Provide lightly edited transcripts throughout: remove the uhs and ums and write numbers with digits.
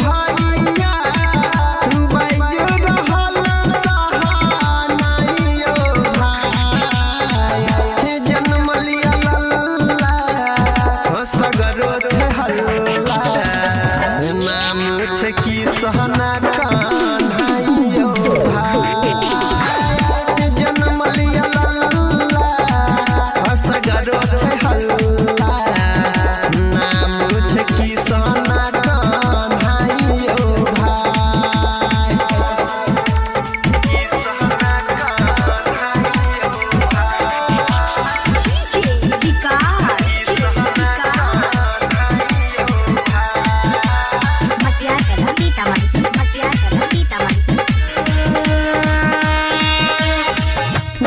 भैया बैजू रहल सहानाइयो भाई जन्म लिया लल्ला सगरो छे हल्ला नाम छे की सहना कान्हाइयो भाई जन्म लिया लल्ला सगरो छे हल्ला नाम छे की सहना कान्हाइयो भाई की सहना कान्हाइयो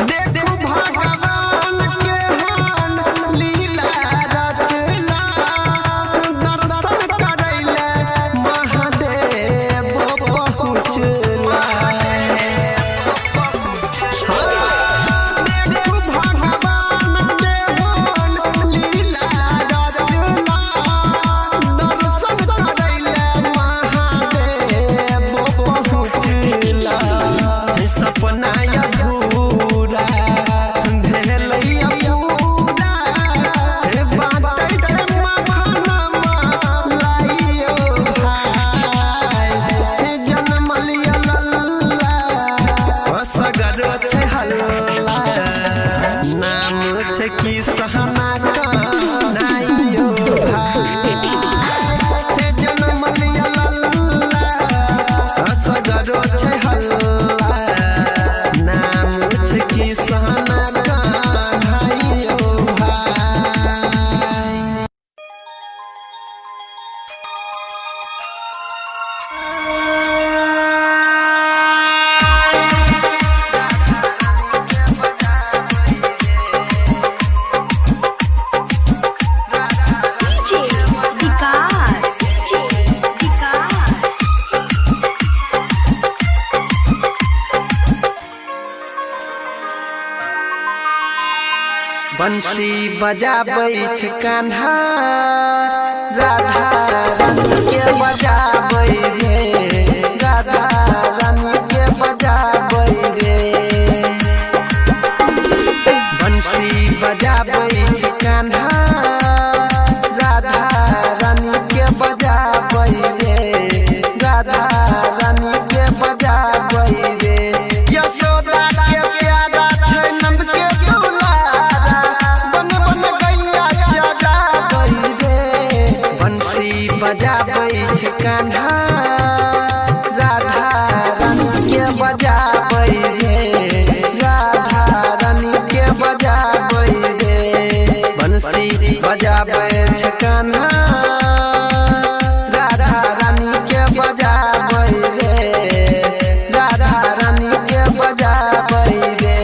देखो भगवान के हान लीला रचला दर्शन करैले महादेव पहुँचला देखो भगवान के हान लीला रचला दर्शन करैले महादेव पहुँचला सपना अधूरा भेलैया पूरा बाटै छै मखाना लाइयो भाई जन्म लिया लल्ला सगरो छै हल्ला नाम छै की सहना कान्हाइयो भाई जन्म लिया लल्ला सगरो छै हल्ला नाम छे की सहना कान्हाइयो भाई बंसी बजाबै छै कान्हा राधा रानी के बजाबै रे राधा रानी के बजाबै रे बंसी बजाबै छै कान्हा राधा रानी के बजाबै रे राधा रानी के बजाबै रे यशोदा के प्यारा छै नंद के दुलारा बन बन गैया चराबै रे बंसी बजाबै छै कान्हा राधा रानी के बजाबै रे राधा रानी के बजाबै रे बंसी बजाबै छै कान्हा राधा रानी के बजाबै रे राधा रानी के बजाबै रे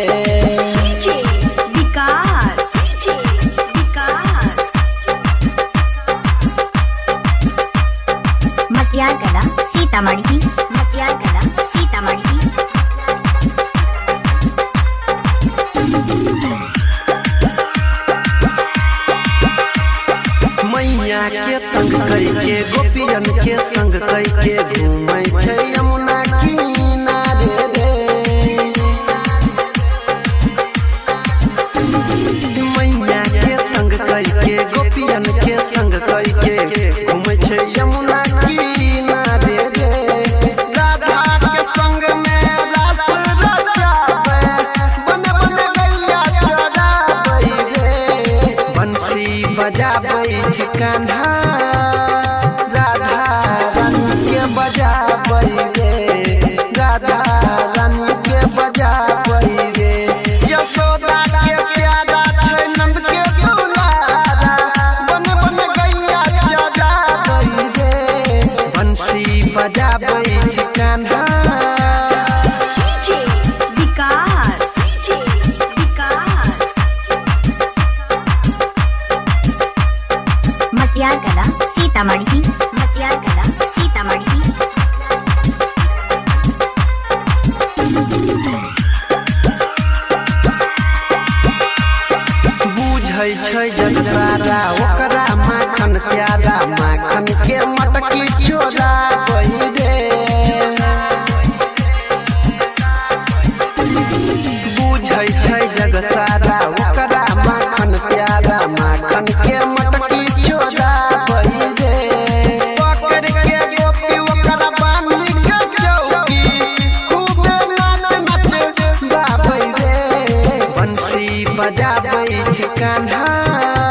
मटियारकला सीतामढ़ी मटियारकला सीतामढ़ी मैया के तंग करके गोपियन के संग करके घूमै छै यमुना किनारे रे मैया के तंग करके गोपियन के संग करके घूमै छै यमुना किनारे रे राधा के संग में रास रचाबै बन बन गैया चराबै रे बंसी बजाबै छै कान्हा राधा रानी के बजाबै रे राधा रानी के बजाबै रे यशोदा के प्यारा छै नंद के दुलारा बन बन गैया चराबै रे बंसी बजाबै छै कान्हा मटियारकला सीतामढ़ी मटियारकला सीतामढ़ी बुझै छै जग सारा ओकरा माखन प्यारा माखन के मटकी चोराबै बजाबै छै कान्हा